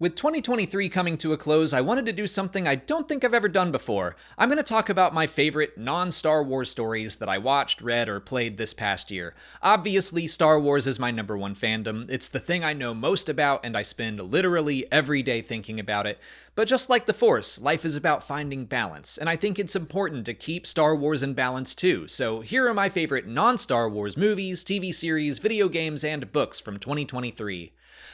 With 2023 coming to a close, I wanted to do something I don't think I've ever done before. I'm going to talk about my favorite non-Star Wars stories that I watched, read, or played this past year. Obviously, Star Wars is my number one fandom. It's the thing I know most about, and I spend literally every day thinking about it. But just like the Force, life is about finding balance, and I think it's important to keep Star Wars in balance too. So here are my favorite non-Star Wars movies, TV series, video games, and books from 2023.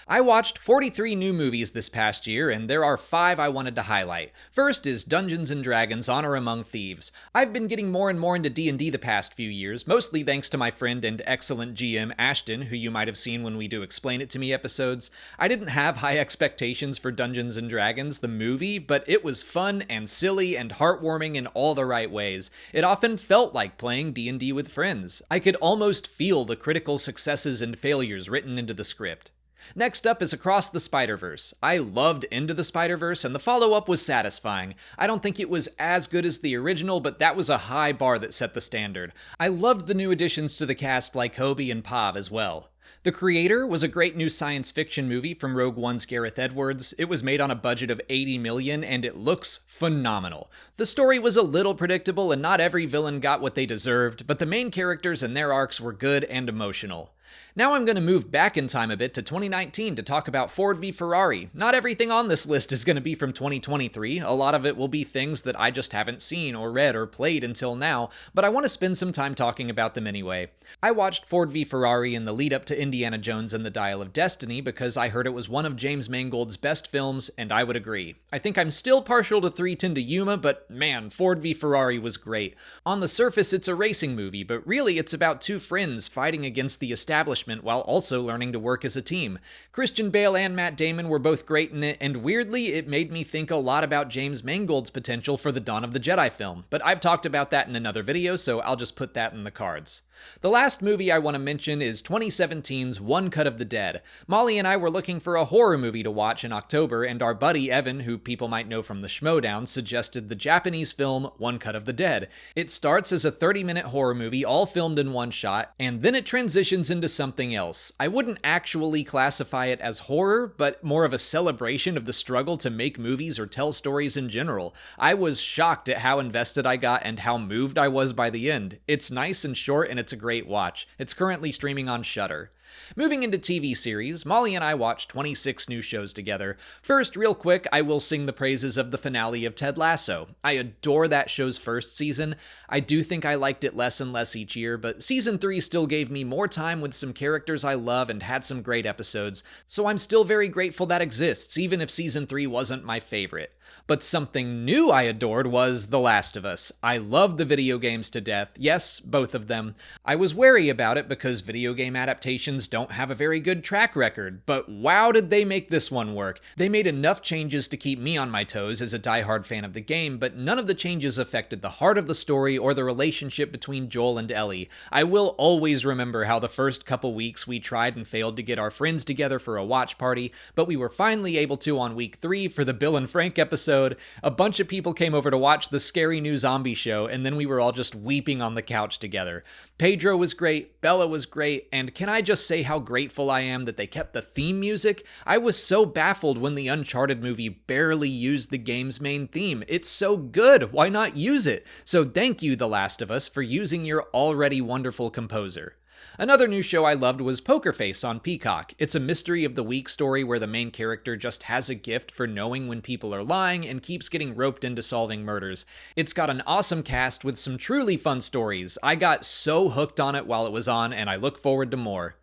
I watched 43 new movies this past year, and there are 5 I wanted to highlight. First is Dungeons & Dragons: Honor Among Thieves. I've been getting more and more into D&D the past few years, mostly thanks to my friend and excellent GM Ashton, who you might have seen when we do Explain It to Me episodes. I didn't have high expectations for Dungeons & Dragons, the movie, but it was fun and silly and heartwarming in all the right ways. It often felt like playing D&D with friends. I could almost feel the critical successes and failures written into the script. Next up is Across the Spiderverse. I loved Into the Spiderverse, and the follow-up was satisfying. I don't think it was as good as the original, but that was a high bar that set the standard. I loved the new additions to the cast like Hobie and Pav as well. The Creator was a great new science fiction movie from Rogue One's Gareth Edwards. It was made on a budget of $80 million, and it looks phenomenal. The story was a little predictable, and not every villain got what they deserved, but the main characters and their arcs were good and emotional. Now I'm going to move back in time a bit to 2019 to talk about Ford v Ferrari. Not everything on this list is going to be from 2023, a lot of it will be things that I just haven't seen or read or played until now, but I want to spend some time talking about them anyway. I watched Ford v Ferrari in the lead up to Indiana Jones and the Dial of Destiny because I heard it was one of James Mangold's best films, and I would agree. I think I'm still partial to 3:10 to Yuma, but man, Ford v Ferrari was great. On the surface it's a racing movie, but really it's about two friends fighting against the establishment while also learning to work as a team. Christian Bale and Matt Damon were both great in it, and weirdly, it made me think a lot about James Mangold's potential for the Dawn of the Jedi film, but I've talked about that in another video, so I'll just put that in the cards. The last movie I want to mention is 2017's One Cut of the Dead. Molly and I were looking for a horror movie to watch in October, and our buddy Evan, who people might know from the Schmodown, suggested the Japanese film One Cut of the Dead. It starts as a 30-minute horror movie, all filmed in one shot, and then it transitions into something else. I wouldn't actually classify it as horror, but more of a celebration of the struggle to make movies or tell stories in general. I was shocked at how invested I got and how moved I was by the end. It's nice and short, and it's a great watch. It's currently streaming on Shudder. Moving into TV series, Molly and I watched 26 new shows together. First, real quick, I will sing the praises of the finale of Ted Lasso. I adore that show's first season. I do think I liked it less and less each year, but season 3 still gave me more time with some characters I love and had some great episodes, so I'm still very grateful that exists, even if season 3 wasn't my favorite. But something new I adored was The Last of Us. I loved the video games to death. Yes, both of them. I was wary about it because video game adaptations don't have a very good track record, but wow did they make this one work. They made enough changes to keep me on my toes as a diehard fan of the game, but none of the changes affected the heart of the story or the relationship between Joel and Ellie. I will always remember how the first couple weeks we tried and failed to get our friends together for a watch party, but we were finally able to on week 3 for the Bill and Frank episode. A bunch of people came over to watch the scary new zombie show, and then we were all just weeping on the couch together. Pedro was great, Bella was great, and can I just say how grateful I am that they kept the theme music? I was so baffled when the Uncharted movie barely used the game's main theme. It's so good, why not use it? So thank you, The Last of Us, for using your already wonderful composer. Another new show I loved was Pokerface on Peacock. It's a mystery of the week story where the main character just has a gift for knowing when people are lying and keeps getting roped into solving murders. It's got an awesome cast with some truly fun stories. I got so hooked on it while it was on, and I look forward to more.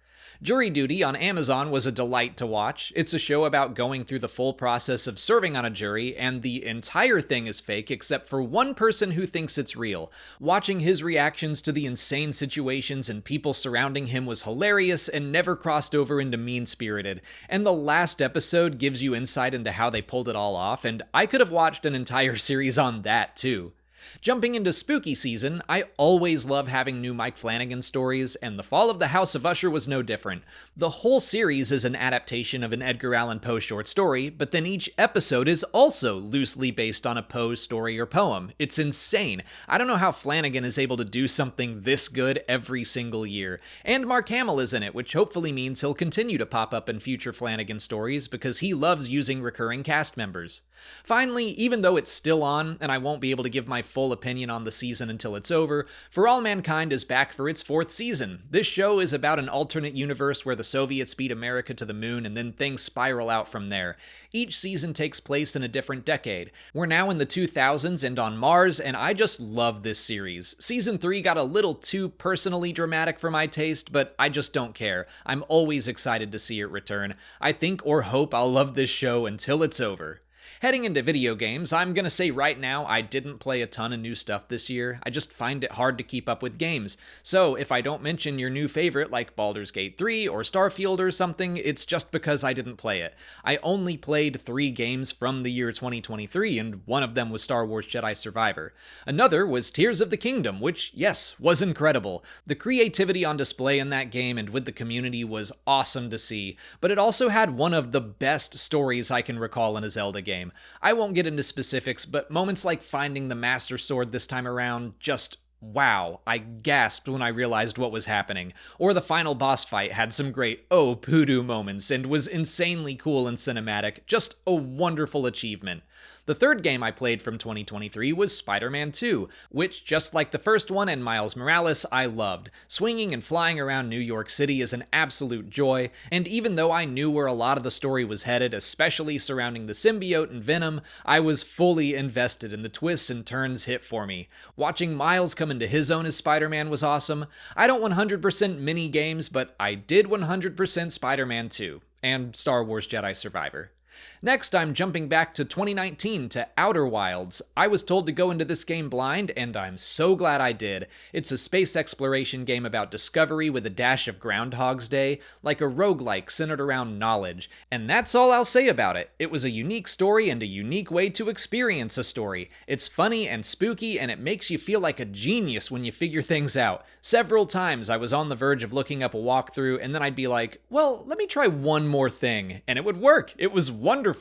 Jury Duty on Amazon was a delight to watch. It's a show about going through the full process of serving on a jury, and the entire thing is fake except for one person who thinks it's real. Watching his reactions to the insane situations and people surrounding him was hilarious and never crossed over into mean-spirited. And the last episode gives you insight into how they pulled it all off, and I could have watched an entire series on that too. Jumping into spooky season, I always love having new Mike Flanagan stories, and The Fall of the House of Usher was no different. The whole series is an adaptation of an Edgar Allan Poe short story, but then each episode is also loosely based on a Poe story or poem. It's insane. I don't know how Flanagan is able to do something this good every single year. And Mark Hamill is in it, which hopefully means he'll continue to pop up in future Flanagan stories because he loves using recurring cast members. Finally, even though it's still on, and I won't be able to give my full opinion on the season until it's over, For All Mankind is back for its 4th season. This show is about an alternate universe where the Soviets beat America to the moon and then things spiral out from there. Each season takes place in a different decade. We're now in the 2000s and on Mars, and I just love this series. Season 3 got a little too personally dramatic for my taste, but I just don't care. I'm always excited to see it return. I think or hope I'll love this show until it's over. Heading into video games, I'm gonna say right now I didn't play a ton of new stuff this year. I just find it hard to keep up with games. So if I don't mention your new favorite like Baldur's Gate 3 or Starfield or something, it's just because I didn't play it. I only played 3 games from the year 2023, and one of them was Star Wars Jedi Survivor. Another was Tears of the Kingdom, which, yes, was incredible. The creativity on display in that game and with the community was awesome to see, but it also had one of the best stories I can recall in a Zelda game. I won't get into specifics, but moments like finding the Master Sword this time around, just wow, I gasped when I realized what was happening. Or the final boss fight had some great oh poodoo moments and was insanely cool and cinematic, just a wonderful achievement. The third game I played from 2023 was SpiderMan II, which, just like the first one and Miles Morales, I loved. Swinging and flying around New York City is an absolute joy, and even though I knew where a lot of the story was headed, especially surrounding the symbiote and Venom, I was fully invested and the twists and turns hit for me. Watching Miles come into his own as Spider-Man was awesome. I don't 100% mini games, but I did 100% Spider-Man 2, and Star Wars Jedi Survivor. Next, I'm jumping back to 2019 to Outer Wilds. I was told to go into this game blind, and I'm so glad I did. It's a space exploration game about discovery with a dash of Groundhog's Day, like a roguelike centered around knowledge. And that's all I'll say about it. It was a unique story and a unique way to experience a story. It's funny and spooky, and it makes you feel like a genius when you figure things out. Several times I was on the verge of looking up a walkthrough, and then I'd be like, well, let me try one more thing. And it would work. It was wonderful.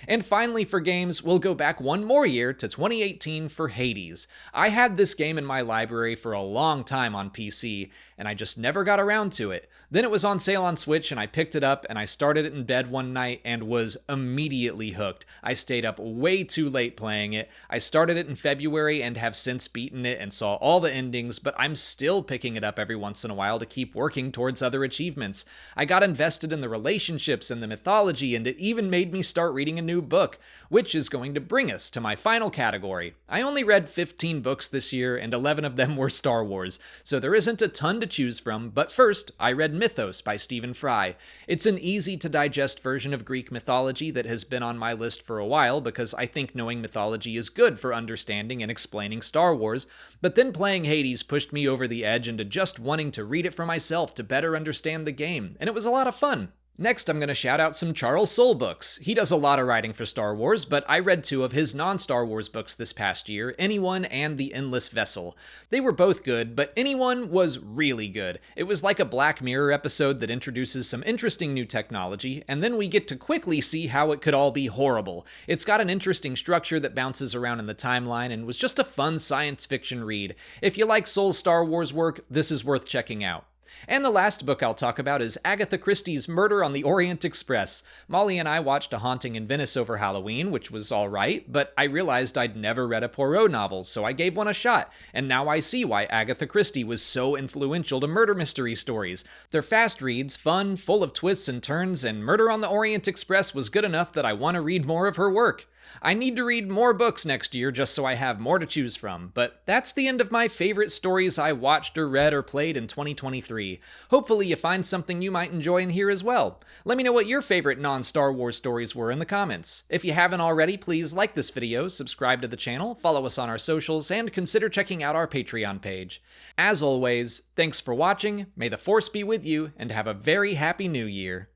And finally for games, we'll go back one more year to 2018 for Hades. I had this game in my library for a long time on PC, and I just never got around to it. Then it was on sale on Switch, and I picked it up, and I started it in bed one night and was immediately hooked. I stayed up way too late playing it. I started it in February and have since beaten it and saw all the endings, but I'm still picking it up every once in a while to keep working towards other achievements. I got invested in the relationships and the mythology, and it even made me start reading a new book, which is going to bring us to my final category. I only read 15 books this year, and 11 of them were Star Wars, so there isn't a ton to choose from, but first, I read Mythos by Stephen Fry. It's an easy-to-digest version of Greek mythology that has been on my list for a while because I think knowing mythology is good for understanding and explaining Star Wars, but then playing Hades pushed me over the edge into just wanting to read it for myself to better understand the game, and it was a lot of fun. Next, I'm going to shout out some Charles Soule books. He does a lot of writing for Star Wars, but I read 2 of his non-Star Wars books this past year, Anyone and The Endless Vessel. They were both good, but Anyone was really good. It was like a Black Mirror episode that introduces some interesting new technology, and then we get to quickly see how it could all be horrible. It's got an interesting structure that bounces around in the timeline and was just a fun science fiction read. If you like Soule's Star Wars work, this is worth checking out. And the last book I'll talk about is Agatha Christie's Murder on the Orient Express. Molly and I watched A Haunting in Venice over Halloween, which was alright, but I realized I'd never read a Poirot novel, so I gave one a shot, and now I see why Agatha Christie was so influential to murder mystery stories. They're fast reads, fun, full of twists and turns, and Murder on the Orient Express was good enough that I want to read more of her work. I need to read more books next year just so I have more to choose from, but that's the end of my favorite stories I watched or read or played in 2023. Hopefully you find something you might enjoy in here as well. Let me know what your favorite non-Star Wars stories were in the comments. If you haven't already, please like this video, subscribe to the channel, follow us on our socials, and consider checking out our Patreon page. As always, thanks for watching, may the Force be with you, and have a very happy New Year.